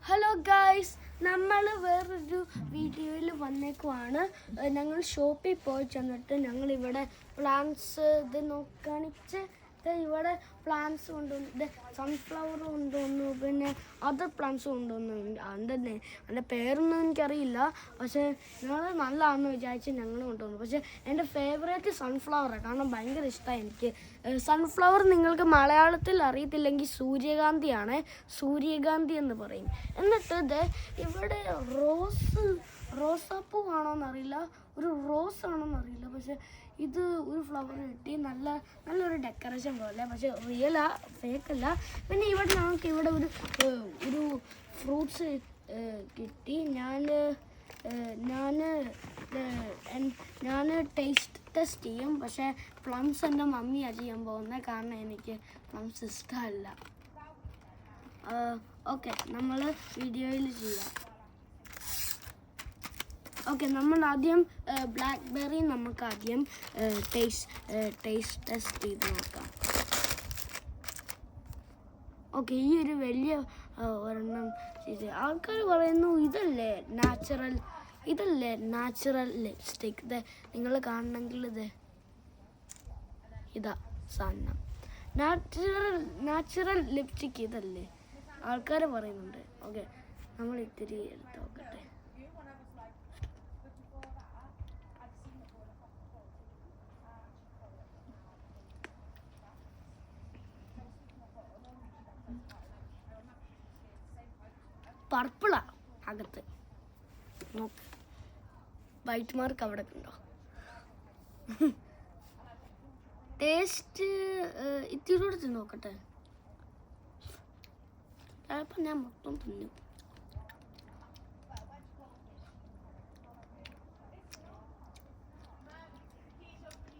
Hello guys, നമ്മൾ വേറൊരു വീഡിയോയിൽ വന്നേക്കുവാണ്. ഞങ്ങൾ ഷോപ്പിൽ പോയി ചെന്നിട്ട് ഞങ്ങളിവിടെ പ്ലാന്റ്സ് ഇത് കാണിച്ച് ഇവിടെ പ്ലാന്റ്സ് കൊണ്ടുവന്നു. സൺഫ്ലവർ കൊണ്ടുവന്നു, പിന്നെ അതർ പ്ലാന്റ്സ് കൊണ്ടുവന്നു. അതിൻ്റെ പേരൊന്നും എനിക്കറിയില്ല, പക്ഷേ ഞങ്ങൾ നല്ലതാണെന്ന് വിചാരിച്ച് ഞങ്ങൾ കൊണ്ടുവന്നു. പക്ഷേ എൻ്റെ ഫേവറേറ്റ് സൺഫ്ലവറാണ്, കാരണം ഭയങ്കര ഇഷ്ടമാണ് എനിക്ക്. സൺഫ്ലവർ നിങ്ങൾക്ക് മലയാളത്തിൽ അറിയത്തില്ലെങ്കിൽ സൂര്യകാന്തിയാണ്, സൂര്യകാന്തി എന്ന് പറയും. എന്നിട്ട് ഇവിടെ റോസാപ്പൂ ആണോന്നറിയില്ല, ഒരു റോസ് ആണോന്നറിയില്ല, പക്ഷെ ഇത് ഒരു ഫ്ലവർ കിട്ടി, നല്ലൊരു ഡെക്കറേഷൻ പോലെ, പക്ഷെ റിയലാ, ഫേക്കല്ല. പിന്നെ ഇവിടെ ഞങ്ങൾക്ക് ഇവിടെ ഒരു ഫ്രൂട്ട്സ് കിട്ടി. ഞാൻ ടെസ്റ്റ് ചെയ്യും, പക്ഷേ പ്ലംസ് എൻ്റെ മമ്മിയാണ് ചെയ്യാൻ പോകുന്നത്, കാരണം എനിക്ക് പ്ലംസ് ഇഷ്ടമല്ല. ഓക്കെ, നമ്മൾ വീഡിയോയിൽ ചെയ്യാം. ഓക്കെ, നമ്മൾ ആദ്യം ബ്ലാക്ക്ബെറി നമുക്ക് ആദ്യം ടേസ്റ്റ് ടെസ്റ്റ് ചെയ്ത് നോക്കാം. ഓക്കെ, ഈ ഒരു വലിയ ഒരെണ്ണം ചെയ്ത് ആൾക്കാർ പറയുന്നു ഇതല്ലേ നാച്ചുറൽ ലിപ്സ്റ്റിക്. നിങ്ങൾ കാണണമെങ്കിൽ ഇതാ സാധനം, നാച്ചുറൽ ലിപ്സ്റ്റിക് ഇതല്ലേ ആൾക്കാർ പറയുന്നുണ്ട്. ഓക്കെ, നമ്മൾ ഇത്തിരി എടുത്ത് നോക്കട്ടെ. പർപ്പിളാ അകത്ത്, നോക്ക്, വൈറ്റ് മാർക്ക് അവിടെ ഉണ്ടോ. ടേസ്റ്റ് ഇത്തിരി കൂടെ നോക്കട്ടെ, ചിലപ്പോൾ ഞാൻ മൊത്തം തിന്നു.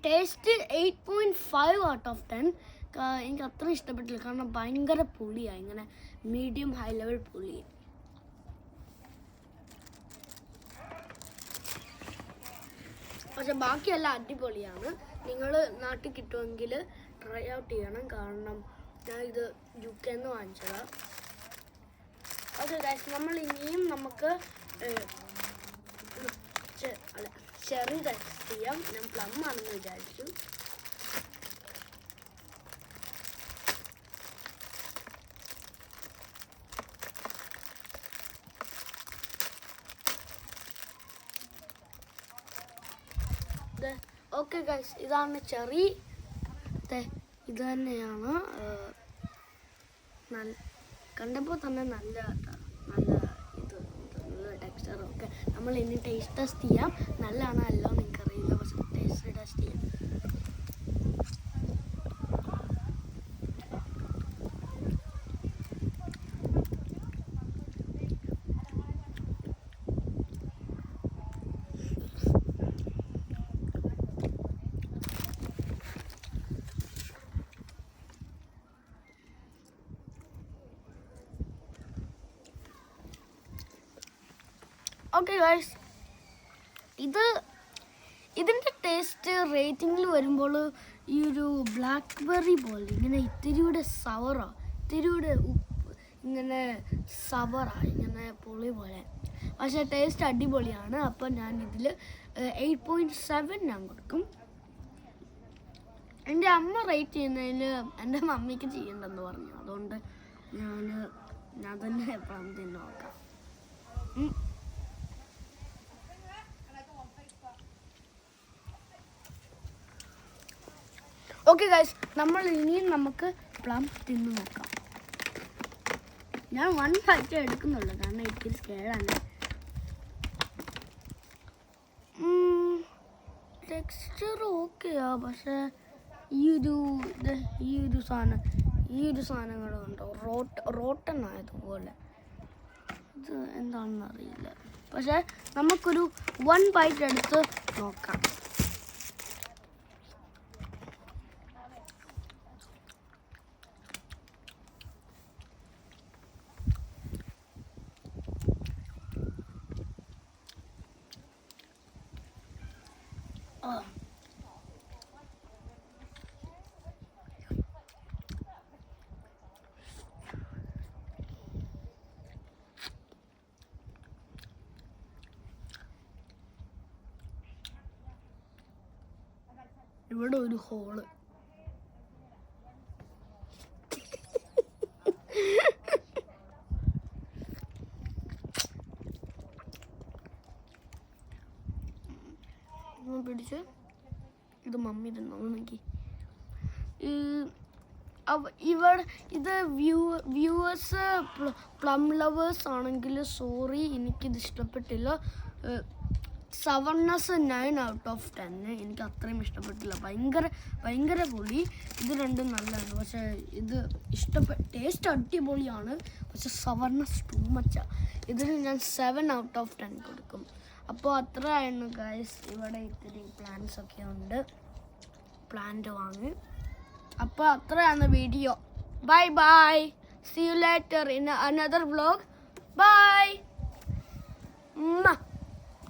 Taste 8.5 out of 10. എനിക്ക് അത്ര ഇഷ്ടപ്പെട്ടില്ല, കാരണം ഭയങ്കര പുളിയാണ്, ഇങ്ങനെ മീഡിയം ഹൈ ലെവൽ പുളി. പക്ഷെ ബാക്കിയെല്ലാം അടിപൊളിയാണ്. നിങ്ങൾ നാട്ടിൽ കിട്ടുമെങ്കിൽ ട്രൈ ഔട്ട് ചെയ്യണം, കാരണം ഞാൻ ഇത് UK നിന്ന് വാങ്ങിച്ചതാണ്. ഓക്കെ ഗൈസ്, നമ്മൾ ഇനിയും നമുക്ക് ചെറി ടെസ്റ്റ് ചെയ്യാം. ഞാൻ പ്ലം ആണെന്ന് വിചാരിച്ചു. ഓക്കെ ഗൈസ്, ഇതാണ് ചെറി. ഇത് തന്നെയാണ്, കണ്ടപ്പോൾ തന്നെ നല്ല ടെക്സ്ചർ. ഓക്കെ, നമ്മൾ ഇനി ടേസ്റ്റ് ടെസ്റ്റ് ചെയ്യാം. നല്ലതാണോ അല്ലോ എനിക്കറിയില്ല, പക്ഷെ ടേസ്റ്റ് ടെസ്റ്റ് ചെയ്യാം. ഓക്കെ ഗൈസ്, ഇതിൻ്റെ ടേസ്റ്റ് റേറ്റിങ്ങിൽ വരുമ്പോൾ ഈ ഒരു ബ്ലാക്ക്ബെറി പോലെ ഇങ്ങനെ ഇത്തിരിയുടെ സവറാ, ഇത്തിരിയുടെ ഇങ്ങനെ സവറാ, ഇങ്ങനെ പുളി പോലെ. പക്ഷേ ടേസ്റ്റ് അടിപൊളിയാണ്. അപ്പോൾ ഞാൻ ഇതിൽ 8.7 ഞാൻ കൊടുക്കും. എൻ്റെ അമ്മ റേറ്റ് ചെയ്യുന്നതിൽ എൻ്റെ മമ്മിക്ക് ചെയ്യണ്ടെന്ന് പറഞ്ഞു, അതുകൊണ്ട് ഞാൻ തന്നെ എപ്പോഴും തിന്നു നോക്കാം. ഓക്കെ ഗൈസ്, നമുക്ക് പ്ലം തിന്നു നോക്കാം. ഞാൻ 1 ബൈറ്റ് എടുക്കുന്നുള്ളൂ, കാരണം ഇത്തിരി സ്കെയറാണ്. ടെക്സ്ചർ ഓക്കെയാ, പക്ഷേ ഈ ഒരു സാധനങ്ങളുണ്ടോ റോട്ടൺ ആയതുപോലെ, ഇത് എന്താണെന്ന് അറിയില്ല. പക്ഷേ നമുക്കൊരു 1 ബൈറ്റ് എടുത്ത് നോക്കാം. ഇവിടെ ഒരു ഹോള്. പിടിച്ച് ഇത് മമ്മി തിന്നോന്നെങ്കിൽ ഇവിടെ ഇത് വ്യൂവേഴ്സ് പ്ലം ലവേഴ്സ് ആണെങ്കിൽ സോറി, എനിക്കിത് ഇഷ്ടപ്പെട്ടില്ല. 9/10 എനിക്ക് അത്രയും ഇഷ്ടപ്പെട്ടില്ല. ഭയങ്കര പൊളി. ഇത് രണ്ടും നല്ലതാണ്, പക്ഷേ ഇത് ടേസ്റ്റ് അടിപൊളിയാണ്. പക്ഷെ 7 ടു മച്ചാ. ഇതിന് ഞാൻ 7/10 കൊടുക്കും. അപ്പോൾ അത്ര ആയിരുന്നു ഗൈസ്. ഇവിടെ ഇത്തിരി പ്ലാന്റ്സ് ഒക്കെ ഉണ്ട്, പ്ലാന്റ് വാങ്ങി. അപ്പോൾ അത്രയാണ് video. Bye bye, see you later in another vlog. By.